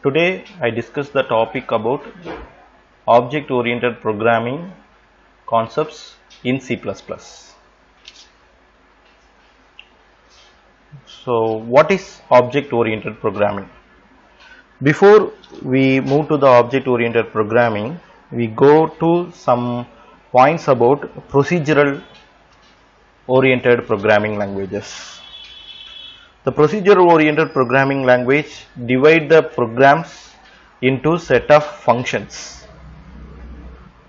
Today I discuss the topic about object oriented programming concepts in C++. So what is object oriented programming? Before we move to the object oriented programming, we go to some points about procedural oriented programming languages. The procedural oriented programming language divide the programs into set of functions.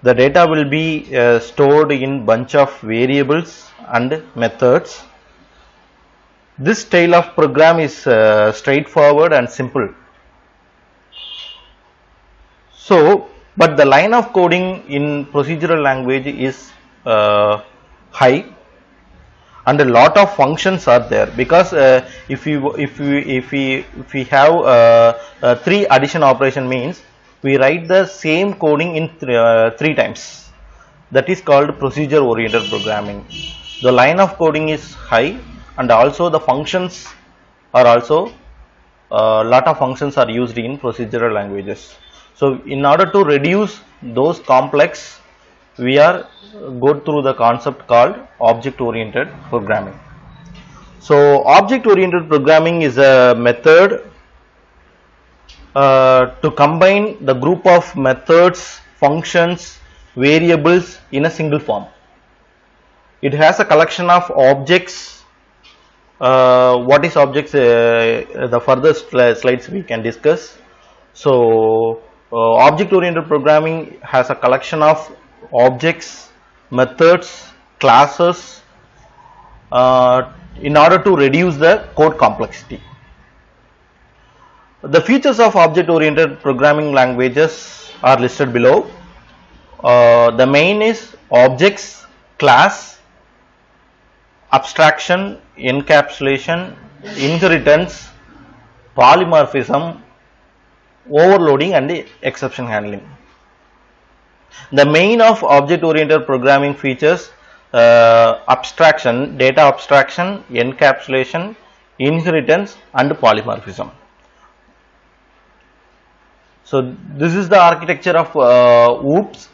The data will be stored in bunch of variables and methods. This style of program is straightforward and simple. So, but the line of coding in procedural language is high, and a lot of functions are there, because if we have three addition operation, means we write the same coding in three times. That is called procedure oriented programming. The line of coding is high, and also the functions are also lot of functions are used in procedural languages. So in order to reduce those complex, we are go through the concept called object oriented programming. So object oriented programming is a method to combine the group of methods, functions, variables in a single form. It has a collection of objects. What is objects? The further slides we can discuss. So object oriented programming has a collection of objects, methods, classes in order to reduce the code complexity. The features of object oriented programming languages are listed below. The main is objects, class, abstraction, encapsulation, inheritance, polymorphism, overloading and exception handling. The main of object oriented programming features abstraction, data abstraction, encapsulation, inheritance and polymorphism. So this is the architecture of OOPS.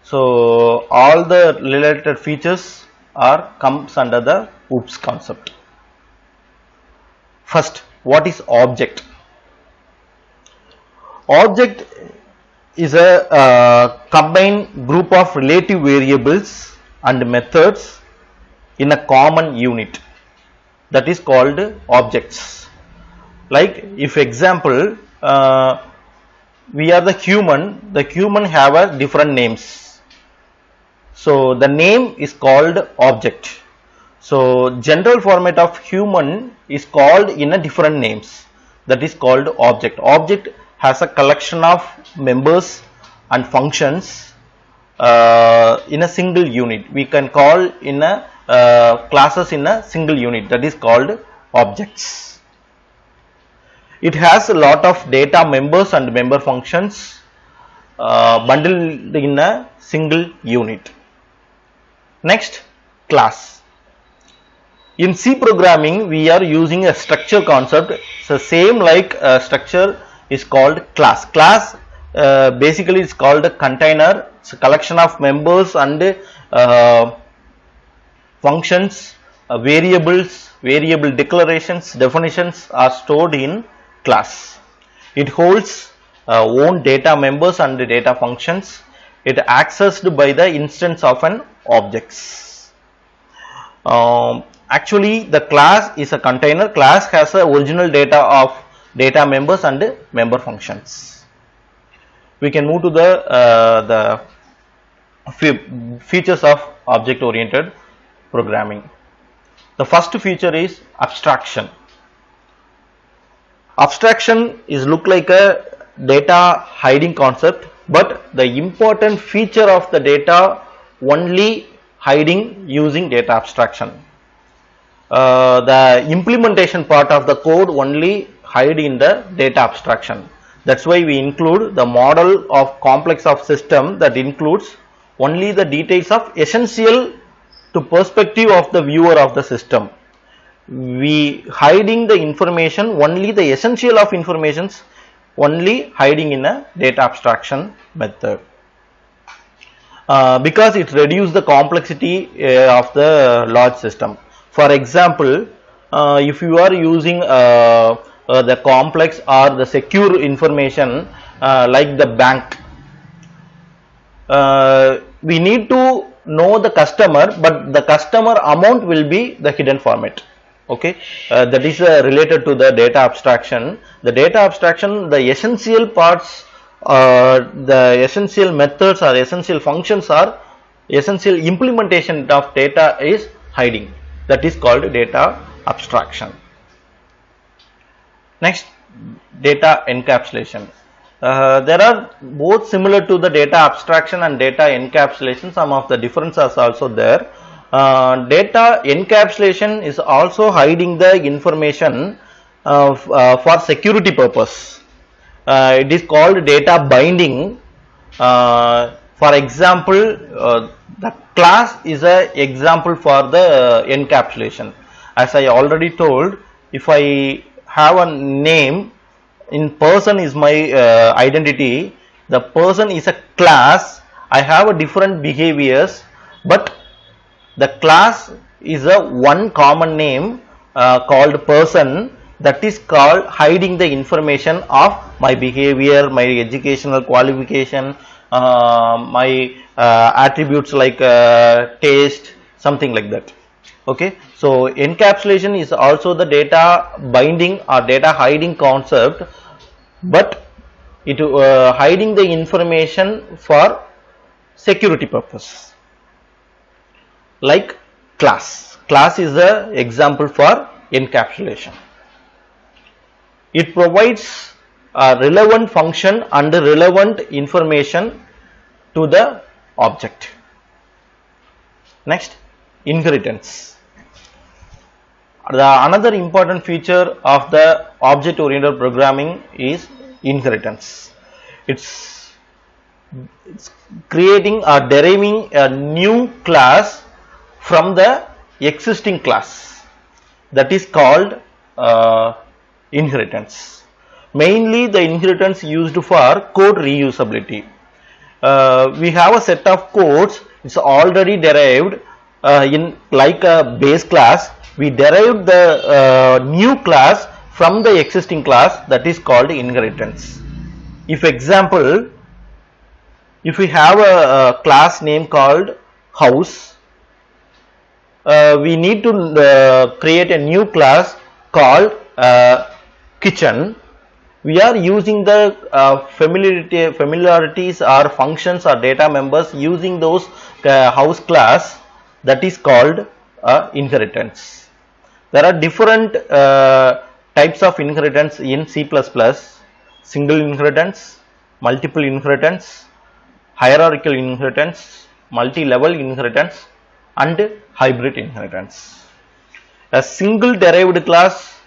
So all the related features comes under the OOPS concept. First, what is object? Object is a combined group of relative variables and methods in a common unit. That is called objects. Like if example, we are the human have a different names. So the name is called object. So general format of human is called in a different names. That is called object. Object has a collection of members and functions in a single unit. We can call in a classes in a single unit, that is called objects. It has a lot of data members and member functions bundled in a single unit. Next, class. In C programming we are using a structure concept. So same like structure is called class. Class basically is called a container. It's a collection of members and functions, variables, variable declarations, definitions are stored in class. It holds own data members and data functions. It accessed by the instance of an objects. Actually the class is a container. Class has a original data of data members and member functions. We can move to the features of object oriented programming. The first feature is abstraction. Abstraction is look like a data hiding concept, but the important feature of the data only hiding using data abstraction. The implementation part of the code only hide in the data abstraction. That's why we include the model of complex of system that includes only the details of essential to perspective of the viewer of the system. We hiding the information, only the essential of informations only hiding in a data abstraction method. Because it reduces the complexity of the large system. For example, if you are using the complex or the secure information like the bank, we need to know the customer, but the customer amount will be the hidden format. Okay, that is related to the data abstraction. The data abstraction, the essential parts, the essential methods or essential functions or essential implementation of data is hiding. That is called data abstraction. Next, data encapsulation. There are both similar to the data abstraction and data encapsulation. Some of the differences are also there. Data encapsulation is also hiding the information for security purpose. It is called data binding. For example, the class is an example for the encapsulation. As I already told, if I have a name, in person is my identity, the person is a class, I have a different behaviors, but the class is a one common name called person, that is called hiding the information of my behavior, my educational qualification, my attributes like taste, something like that. Okay, so encapsulation is also the data binding or data hiding concept, but it hiding the information for security purpose. Like class is the example for encapsulation. It provides a relevant function and relevant information to the object. Next, inheritance. Another important feature of the object oriented programming is inheritance. It's creating or deriving a new class from the existing class, that is called inheritance. Mainly the inheritance used for code reusability. We have a set of codes, it's already derived in like a base class. We derived the new class from the existing class, that is called inheritance. If example, if we have a class name called house, we need to create a new class called kitchen. We are using the familiarities or functions or data members using those house class, that is called inheritance. There are different types of inheritance in C++: single inheritance, multiple inheritance, hierarchical inheritance, multi-level inheritance, and hybrid inheritance. A single derived class,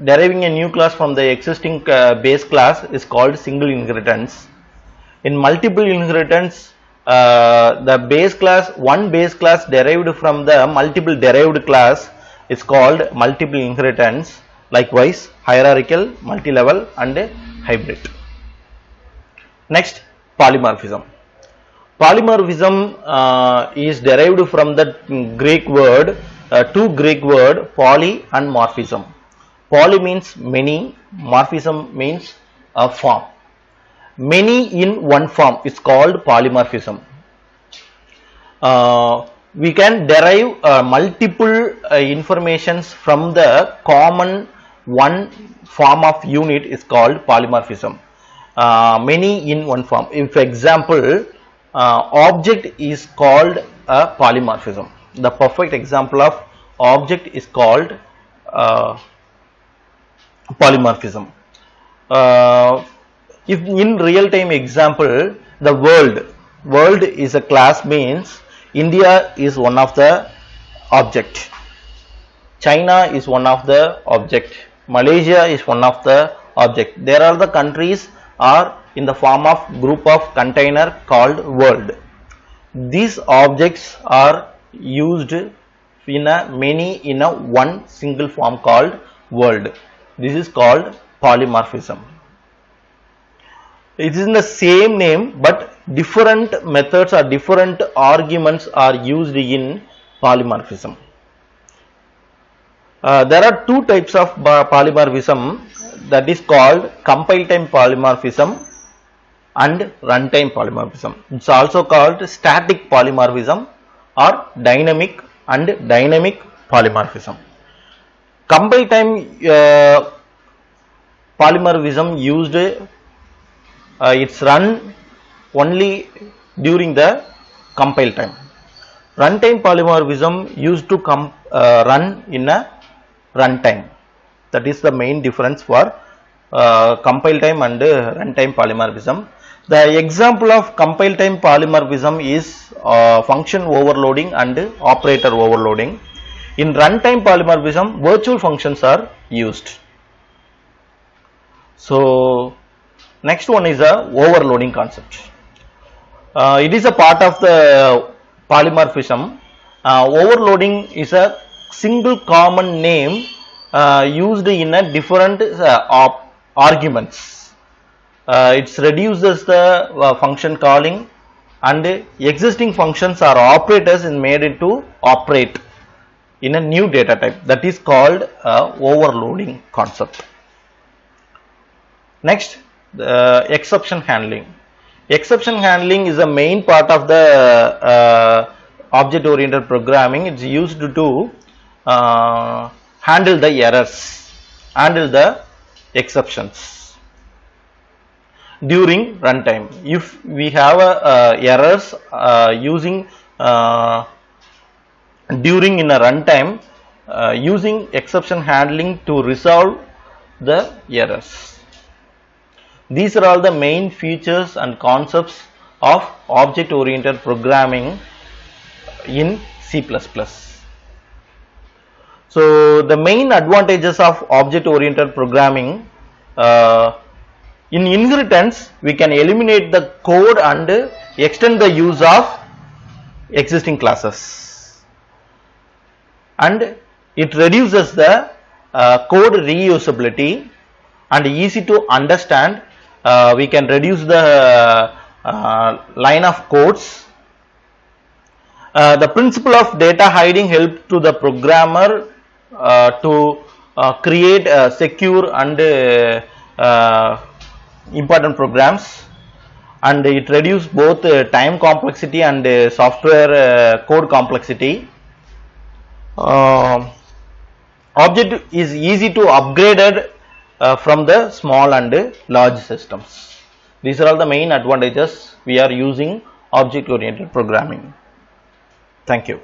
deriving a new class from the existing base class, is called single inheritance. In multiple inheritance, the base class, one base class derived from the multiple derived class is called multiple inheritance. Likewise, hierarchical, multi-level, and hybrid. Next, polymorphism. Polymorphism is derived from the Greek word, two Greek word, poly and morphism. Poly means many, morphism means a form. Many in one form is called polymorphism. We can derive multiple informations from the common one form of unit is called polymorphism. Many in one form. If example, object is called a polymorphism. The perfect example of object is called polymorphism. If in real time example, the world is a class, means India is one of the object, China is one of the object, Malaysia is one of the object. There are the countries are in the form of group of container called world. These objects are used in a many in a one single form called world. This is called polymorphism. It is in the same name, but different methods or different arguments are used in polymorphism. There are two types of polymorphism, that is called compile time polymorphism and runtime polymorphism. It's also called static polymorphism or dynamic and dynamic polymorphism. Compile time polymorphism used it's run only during the compile time. Runtime polymorphism used to run in a runtime. That is the main difference for compile time and runtime polymorphism. The example of compile time polymorphism is function overloading and operator overloading. In runtime polymorphism, virtual functions are used. So next one is a overloading concept. It is a part of the polymorphism. Overloading is a single common name used in a different arguments. It reduces the function calling, and existing functions or operators is made into operate in a new data type. That is called overloading concept. Next, exception handling. Exception handling is a main part of the object oriented programming. It's used to handle the errors, handle the exceptions during runtime. If we have errors using during in a runtime, using exception handling to resolve the errors. These are all the main features and concepts of object oriented programming in C++. So the main advantages of object oriented programming, in inheritance we can eliminate the code and extend the use of existing classes, and it reduces the code reusability and easy to understand. We can reduce the line of codes. The principle of data hiding helps to the programmer to create secure and important programs, and it reduces both time complexity and software code complexity. Object is easy to upgraded from the small and large systems. These are all the main advantages we are using object oriented programming. Thank you.